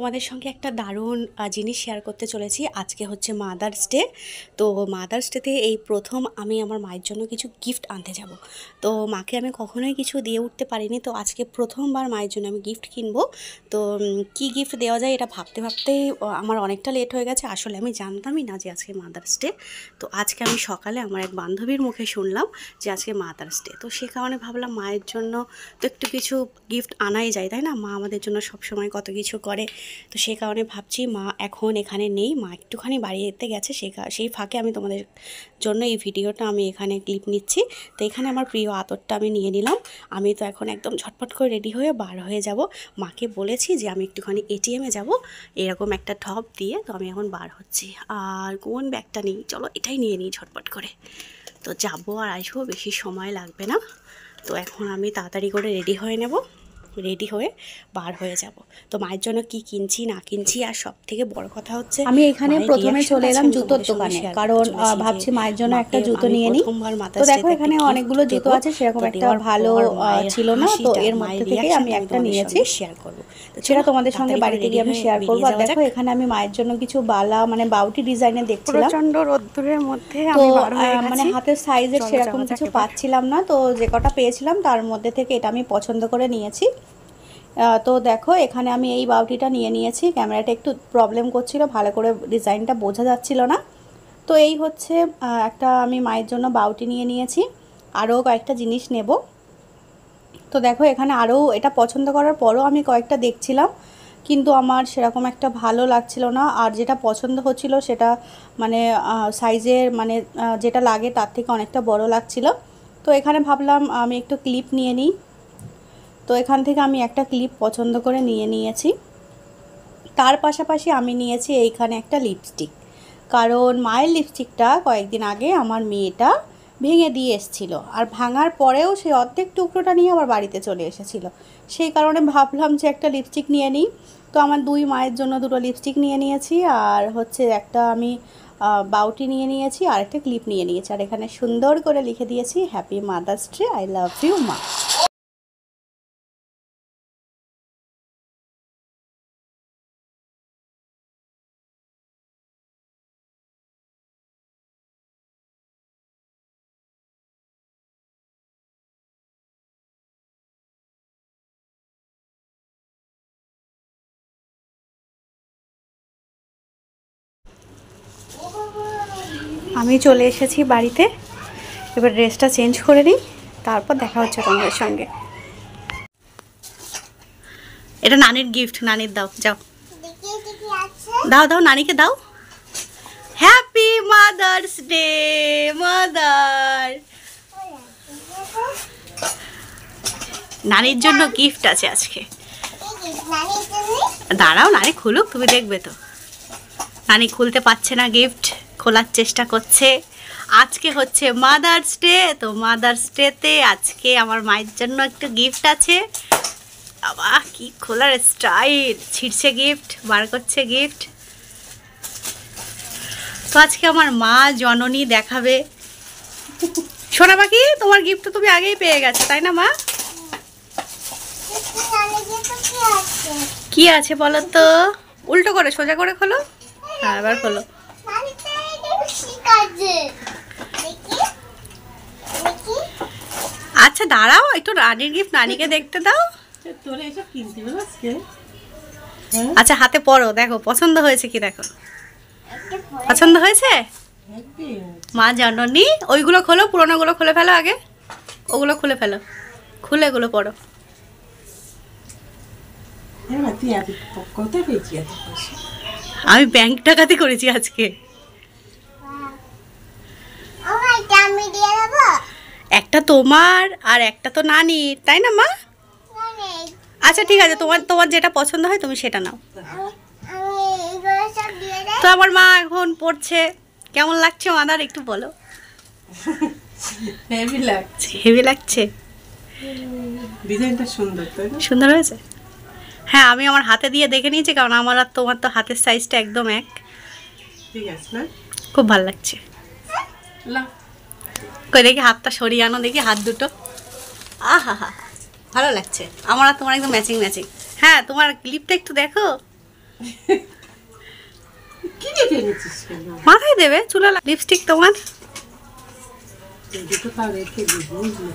তোমাদের সঙ্গে একটা দারুণ জিনিস শেয়ার করতে চলেছি। আজকে হচ্ছে মাদার্স ডে। তো মাদার্স ডেতে এই প্রথম আমি আমার মায়ের জন্য কিছু গিফট আনতে যাব। তো মাকে আমি কখনোই কিছু দিয়ে উঠতে পারিনি, তো আজকে প্রথমবার মায়ের জন্য আমি গিফট কিনবো। তো কি গিফট দেওয়া যায় এটা ভাবতে ভাবতেই আমার অনেকটা লেট হয়ে গেছে। আসলে আমি জানতামই না যে আজকে মাদার্স ডে। তো আজকে আমি সকালে আমার এক বান্ধবীর মুখে শুনলাম যে আজকে মাদার্স ডে। তো সে কারণে ভাবলাম মায়ের জন্য তো একটু কিছু গিফট আনাই যায়, তাই না? মা আমাদের জন্য সবসময় কত কিছু করে। তো সেই কারণে ভাবছি মা এখন এখানে নেই, মা একটুখানি বাড়িতে গেছে, সেই ফাঁকে আমি তোমাদের জন্য এই ভিডিওটা আমি এখানে ক্লিপ নিচ্ছি। তো এখানে আমার প্রিয় আতরটা আমি নিয়ে নিলাম। আমি তো এখন একদম ঝটপট করে রেডি হয়ে বার হয়ে যাব। মাকে বলেছি যে আমি একটুখানি এটিএমে যাব, এরকম একটা ঠপ দিয়ে। তো আমি এখন বার হচ্ছি। আর কোন ব্যাগটা নিই, চলো এটাই নিয়ে নিই ঝটপট করে। তো যাবো আর আসবো, বেশি সময় লাগবে না। তো এখন আমি তাড়াতাড়ি করে রেডি হয়ে নেব, রেডি হয়ে বার হয়ে যাব। তো মায়ের জন্য কি কিনছি না কিনছি, আর সব থেকে বড় কথা হচ্ছে আমি এখানে প্রথমে চলে এলাম জুতোর দোকানে, কারণ ভাবছি মায়ের জন্য একটা জুতো নিয়ে নিই। তো দেখো এখানে অনেকগুলো জুতো আছে, সেরকম একটা ভালো ছিল না, তো এর মধ্যে থেকে আমি একটা নিয়েছি, শেয়ার করব। তো সেটা তোমাদের সঙ্গে বাড়িতে গিয়ে আমি শেয়ার করবো। আর দেখো এখানে আমি মায়ের জন্য কিছু বালা মানে বাউটি ডিজাইনের দেখছিলাম। প্রচন্ড রোদ্দুরের মধ্যে তো মানে হাতের সাইজের সেরকম কিছু পাচ্ছিলাম না, তো যে কটা পেয়েছিলাম তার মধ্যে থেকে এটা আমি পছন্দ করে নিয়েছি। তো দেখো এখানে আমি এই বাউটিটা নিয়ে নিয়েছি। ক্যামেরাটা একটু প্রবলেম করছিল, ভালো করে ডিজাইনটা বোঝা যাচ্ছিল না। তো এই হচ্ছে একটা আমি মায়ের জন্য বাউটি নিয়ে নিয়েছি। আরও কয়েকটা জিনিস নেব। তো দেখো এখানে আরও এটা পছন্দ করার পরও আমি কয়েকটা দেখছিলাম, কিন্তু আমার সেরকম একটা ভালো লাগছিল না। আর যেটা পছন্দ হচ্ছিল সেটা মানে সাইজের মানে যেটা লাগে তার থেকে অনেকটা বড় লাগছিল। তো এখানে ভাবলাম আমি একটু ক্লিপ নিয়ে নিই। তো এখান থেকে আমি একটা ক্লিপ পছন্দ করে নিয়ে নিয়েছি। তার পাশাপাশি আমি নিয়েছি এইখানে একটা লিপস্টিক, কারণ মায়ের লিপস্টিকটা কয়েকদিন আগে আমার মেয়েটা ভেঙে দিয়ে এসেছিল, আর ভাঙার পরেও সেই অর্ধেক টুকরোটা নিয়ে আবার বাড়িতে চলে এসেছিলো। সেই কারণে ভাবলাম যে একটা লিপস্টিক নিয়ে নিই। তো আমার দুই মায়ের জন্য দুটো লিপস্টিক নিয়ে নিয়েছি, আর হচ্ছে একটা আমি বাউটি নিয়ে নিয়েছি, আর একটা ক্লিপ নিয়ে নিয়েছি। আর এখানে সুন্দর করে লিখে দিয়েছি happy mother's day, I love you মা। আমি চলে এসেছি বাড়িতে, এবার ড্রেসটা চেঞ্জ করে নিই, তারপর দেখা হচ্ছে তোমাদের সঙ্গে। এটা নানির গিফট, নানির দাও, যাও দাও দাও নানিকে দাও। Happy mother's day mother. নানির জন্য গিফট আছে আজকে, দাঁড়াও নানি খুলুক, তুমি দেখবে তো। নানি খুলতে পারছে না, গিফট খোলার চেষ্টা করছে। আজকে হচ্ছে মাদার্স ডে, তো মাদার্স ডেতে আজকে আমার মায়ের জন্য একটা গিফট আছে। বাবা কি খোলার স্টাইল, ছিঁড়ছে গিফট, বার করছে গিফট। তো আজকে আমার মা জননী দেখাবে। সোনা পাখি, তোমার গিফট তো তুমি আগেই পেয়ে গেছো, তাই না মা? কি আছে বলো তো? উল্টো করে সোজা করে খোলো, হ্যাঁ এবার খোলো। আচ্ছা দাঁড়াও একটু, রানীর গিফট নানিকে দেখতে দাও। আচ্ছা হাতে পড়ো, দেখো পছন্দ হয়েছে কি, দেখো পছন্দ হয়েছে। মা জননী, ওইগুলো খোলো, পুরোনোগুলো খুলে ফেলো আগে, ওগুলো খুলে ফেলো, খুলে এগুলো পড়ো। আমি ব্যাংক ডাকাতি করেছি আজকে। একটা তোমার আর একটা তো নানির, তাই না মা? আচ্ছা ঠিক আছে, তোমার তোমার যেটা পছন্দ হয় তুমি সেটা নাও। তো আমার মা এখন পড়ছে, কেমন লাগছে মাদার একটু বলো। হেভি লাগছে, হেভি লাগছে, ডিজাইনটা সুন্দর, সুন্দর হয়েছে। হ্যাঁ আমি আমার হাতে দিয়ে দেখে নিয়েছি, কারণ আমার আর তোমার তো হাতের সাইজটা একদম এক। ঠিক আছে না, খুব ভালো লাগছে। কই দেখি হাতটা সরিয়ে আনো, দেখি হাত দুটো। আহা হা, ভালো লাগছে আমার আর তোমার একদম ম্যাচিং ম্যাচিং। হ্যাঁ তোমার ক্লিপটা একটু দেখো, কি রেখে এনেছিস কেন? মাথায় দেবে, চুলা লিপস্টিক তোমার। এই দুটো তাও রেখে দিই, বুঝলি?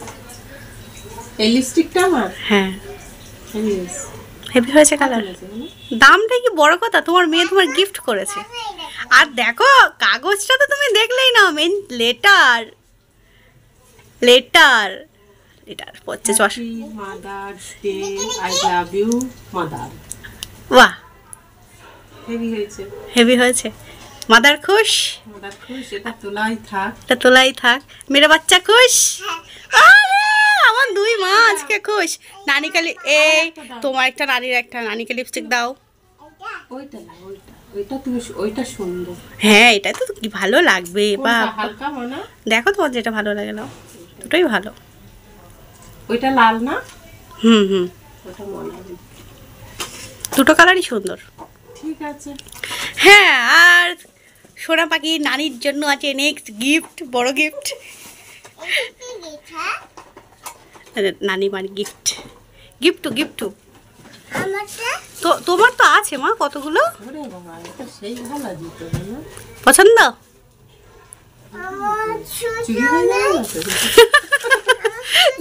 এই লিপস্টিকটা আমার হ্যাঁ, Yes. হেভি হয়েছে কালার। আছে না? দামটা কি বড় কথা, তোমার মেয়ে তোমার গিফট করেছে। আর দেখো কাগজটা তো তুমি দেখলেই না, মেন লেটার লেটার লেটার পড়ছে চশ। Happy Mother's Day, I love you, mother. বাহ, হেভি হয়েছে। হেভি হয়েছে। মাদার খুশ, mother খুশ, এটা তোলাই থাক। এটা তোলাই থাক। মেরে বাচ্চা খুশ। আরে, আমার দুই মা আজকে খুশ। নানিকে এই তোমার একটা, নানির একটা, নানিকে লিপস্টিক দাও। ওইটা না, ওইটা ওইটা তুমি, ওইটা সুন্দর। হ্যাঁ, এটা তো কি ভালো লাগবে। বা কোনটা হালকা মনে? দেখো তোমার যেটা ভালো লাগে নাও, দুটোই ভালো। ওইটা লাল না? হুম হুম, ওটা মনে হয়। দুটো কালারই সুন্দর। ঠিক আছে। হ্যাঁ, আর সোনা পাখি নানির জন্য আছে নেক্সট গিফট, বড় গিফট। নানি মানে গিফট, গিফট টু। তো তোমার তো আছে মা কতগুলো, ওরে বাবা, এটা সেই ভালো দিত না? পছন্দ? চুরি হয়ে যাবে না তো?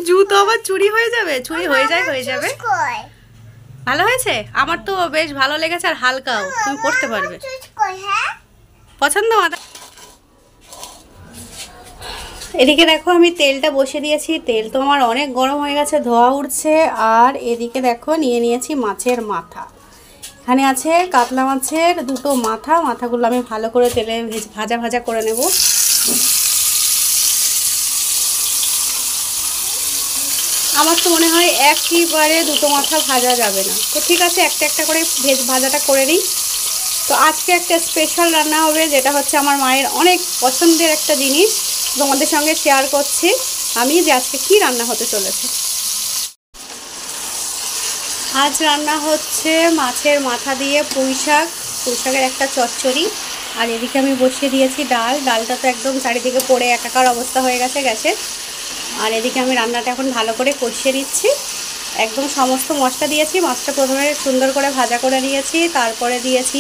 জুতো আবার চুরি হয়ে যাবে? চুরি হয়ে যাবে। ভালো হয়েছে, আমার তো বেশ ভালো লেগেছে, আর হালকাও, তুমি পড়তে পারবে। পছন্দ মাথা। এদিকে দেখো আমি তেলটা বসিয়ে দিয়েছি, তেল তো আমার অনেক গরম হয়ে গেছে, ধোয়া উঠছে। আর এদিকে দেখো নিয়ে নিয়েছি মাছের মাথা। এখানে আছে কাতলা মাছের দুটো মাথা, মাথাগুলো আমি ভালো করে তেলে ভাজা করে নেব। আমার তো মনে হয় একইবারে দুটো মাথা ভাজা যাবে না, তো ঠিক আছে একটা একটা করে ভাজাটা করে নিই। তো আজকে একটা স্পেশাল রান্না হবে, যেটা হচ্ছে আমার মায়ের অনেক পছন্দের একটা জিনিস, তোমাদের সঙ্গে শেয়ার করছি আমি যে আজকে কি রান্না হতে চলেছে। আজ রান্না হচ্ছে মাছের মাথা দিয়ে পুঁই শাকের একটা চচ্চড়ি। আর এদিকে আমি বসিয়ে দিয়েছি ডালটা তো একদম চারিদিকে পড়ে একাকার অবস্থা হয়ে গেছে গ্যাসের। আর এদিকে আমি রান্নাটা এখন ভালো করে কষিয়ে নিচ্ছি, একদম সমস্ত মশলা দিয়েছি। মাছটা প্রথমে সুন্দর করে ভাজা করে নিয়েছি, তারপরে দিয়েছি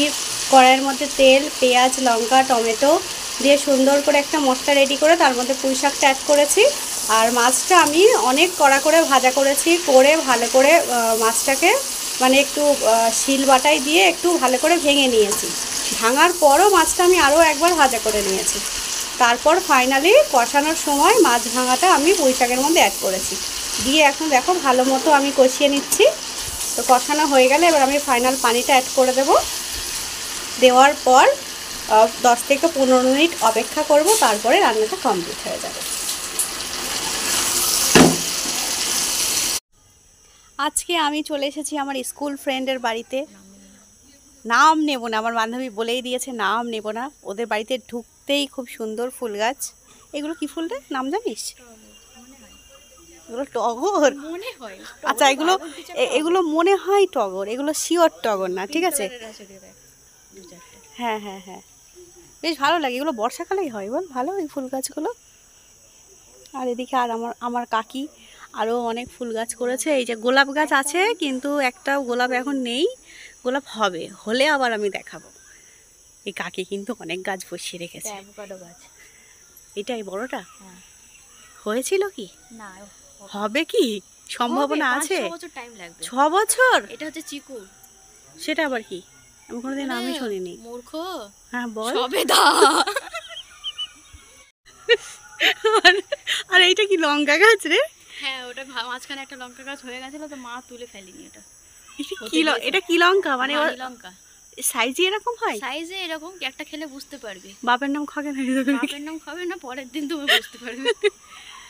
কড়াইয়ের মধ্যে তেল, পেঁয়াজ, লঙ্কা, টমেটো দিয়ে সুন্দর করে একটা মশলা রেডি করে তার মধ্যে পুঁই শাকটা অ্যাড করেছি। আর মাছটা আমি অনেক কড়া করে ভাজা করেছি, করে ভালো করে মাছটাকে মানে একটু শিল বাটাই দিয়ে একটু ভালো করে ভেঙে নিয়েছি। ভাঙার পরও মাছটা আমি আরও একবার ভাজা করে নিয়েছি। তারপর ফাইনালি কষানোর সময় মাছ ভাঙাটা আমি পুঁই শাকের মধ্যে অ্যাড করেছি, দিয়ে এখন দেখো ভালো মতো আমি কষিয়ে নিচ্ছি। তো কষানো হয়ে গেলে এবার আমি ফাইনাল পানিটা অ্যাড করে দেব। দেওয়ার পর 10 থেকে 15 মিনিট অপেক্ষা করব, তারপরে রান্নাটা কমপ্লিট হয়ে যাবে। আজকে আমি চলে এসেছি আমার স্কুল ফ্রেন্ডের বাড়িতে। নাম নেব না, আমার বান্ধবী বলেই দিয়েছে নাম নেব না। ওদের বাড়িতে ঢুকতেই খুব সুন্দর ফুল গাছ। এগুলো কি ফুল রে, নাম জানিস? এগুলো টগর মনে হয়। আচ্ছা, এগুলো মনে হয় টগর, এগুলো শিওর টগর না, ঠিক আছে। হ্যাঁ হ্যাঁ হ্যাঁ, বেশ ভালো লাগে, এগুলো বর্ষাকালেই হয় বল, ভালো এই ফুল গাছগুলো। আর এদিকে আর আমার কাকি আরও অনেক ফুল গাছ করেছে। এই যে গোলাপ গাছ আছে, কিন্তু একটাও গোলাপ এখন নেই, গোলাপ হলে আবার আমি দেখাবো। এই কাকি কিন্তু অনেক গাছ বসিয়ে রেখেছে। অ্যাভোকাডো গাছ, এটাই বড়টা হ্যাঁ। হয়েছিল কি না, হবে কি সম্ভাবনা আছে? 5-6 বছর টাইম লাগবে। 6 বছর? এটা হচ্ছে চিকু। সেটা আবার কি? আমি কোনোদিন নামই শুনিনি। মূর্খ। হ্যাঁ বল। সবেদা। আর এইটা কি লঙ্কা গাছ রে? হ্যাঁ, ওটা মাঝখানে একটা লঙ্কা গাছ হয়ে গেছিল, তো মা তুলে ফেলেনি এটা। এটা কি লঙ্কা মানে? রানী লঙ্কা। সাইজে এরকম হয়? সাইজে এরকম, একটা খেলে বুঝতে পারবে। বাপের নাম খগেন। বাপের নাম খাবে না, পরের দিন তুমি বুঝতে পারবে।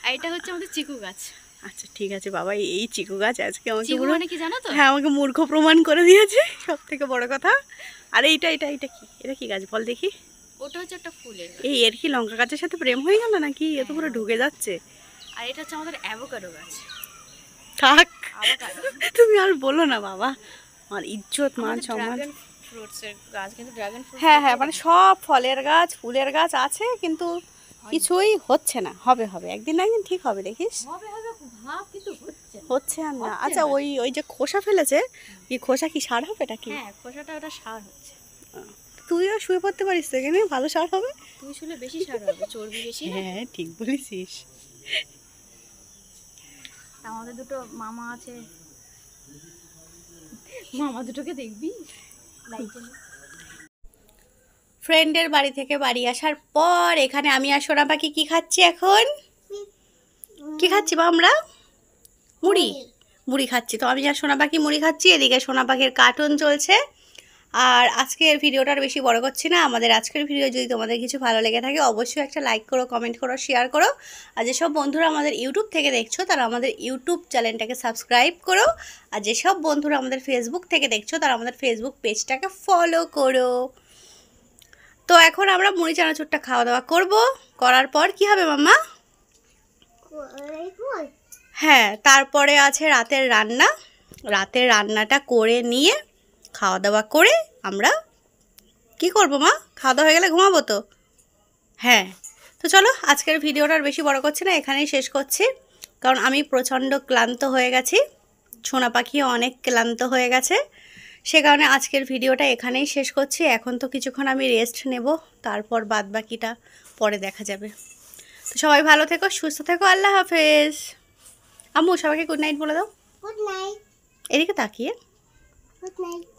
আর এটা হচ্ছে আমাদের চিকু গাছ। আচ্ছা ঠিক আছে বাবা, এই চিকু গাছ আজকে আমাকে চিকু পুরো, মানে কি জানো তো? হ্যাঁ আমাকে মূর্খ প্রমাণ করে দিয়েছে, সব থেকে বড় কথা। আর এটা কি? এটা কি গাছ বল দেখি? ওটা হচ্ছে একটা ফুলের গাছ। এর কি লঙ্কা গাছের সাথে প্রেম হয়ে গেল নাকি? এ তো পুরো ঢুকে যাচ্ছে। আর এটা হচ্ছে আমাদের অ্যাভোকাডো গাছ। থাক, অ্যাভোকাডো। তুমি আর বলো না বাবা, আমার ইজ্জত মান সম্মান। ড্রাগন ফ্রুটসের গাছ, কিন্তু ড্রাগন ফ্রুট। হ্যাঁ হ্যাঁ, মানে সব ফলের গাছ ফুলের গাছ আছে, কিন্তু কিছুই হচ্ছে না। হবে একদিন না একদিন ঠিক হবে, দেখিস। হবে ভাব, কিন্তু হচ্ছে না। হচ্ছে আর না। আচ্ছা ওই ওই যে খোসা ফেলেছে, কি খোসা কি সার হবে এটা কি? হ্যাঁ খোসাটা ওটা সার হচ্ছে। তুইও শুয়ে পড়তে পারিস তো এখানে, ভালো সার হবে। তুই শুলে বেশি সার হবে, চর্বি বেশি না। হ্যাঁ ঠিক বলেছিস। আমাদের দুটো মামা আছে, মামা দুটোকে দেখবি লাইটে। ফ্রেন্ডের বাড়ি থেকে বাড়ি আসার পর এখানে আমি আর সোনা পাখি কি খাচ্ছি এখন? কি খাচ্ছি বা আমরা? মুড়ি। মুড়ি খাচ্ছি। তো আমি আর সোনা পাখি মুড়ি খাচ্ছি, এদিকে সোনা পাখির কার্টুন চলছে। আর আজকের ভিডিওটা আর বেশি বড় করছি না। আমাদের আজকের ভিডিও যদি তোমাদের কিছু ভালো লেগে থাকে অবশ্যই একটা লাইক করো, কমেন্ট করো, শেয়ার করো। আর যেসব বন্ধুরা আমাদের ইউটিউব থেকে দেখছো তারা আমাদের ইউটিউব চ্যানেলটাকে সাবস্ক্রাইব করো। আর যেসব বন্ধুরা আমাদের ফেসবুক থেকে দেখছো তারা আমাদের ফেসবুক পেজটাকে ফলো করো। তো এখন আমরা মুড়ি চানাচুরটা খাওয়া দাওয়া করব। করার পর কি হবে মাম্মা? হ্যাঁ, তারপরে আছে রাতের রান্না। রাতের রান্নাটা করে নিয়ে খাওয়া দাওয়া করে আমরা কি করব মা? খাওয়া দাওয়া হয়ে গেলে ঘুমাবো তো? হ্যাঁ। তো চলো আজকের ভিডিওটা আর বেশি বড় করছি না, এখানেই শেষ করছি। কারণ আমি প্রচণ্ড ক্লান্ত হয়ে গেছি, সোনা পাখিও অনেক ক্লান্ত হয়ে গেছে। সে কারণে আজকের ভিডিওটা এখানেই শেষ করছি। এখন তো কিছুক্ষণ আমি রেস্ট নেব, তারপর বাদ বাকিটা পরে দেখা যাবে। তো সবাই ভালো থেকো, সুস্থ থেকো, আল্লাহ হাফেজ। আম্মু সবাইকে গুড নাইট বলে দাও। Good night. এদিকে তাকিয়ে গুড নাইট।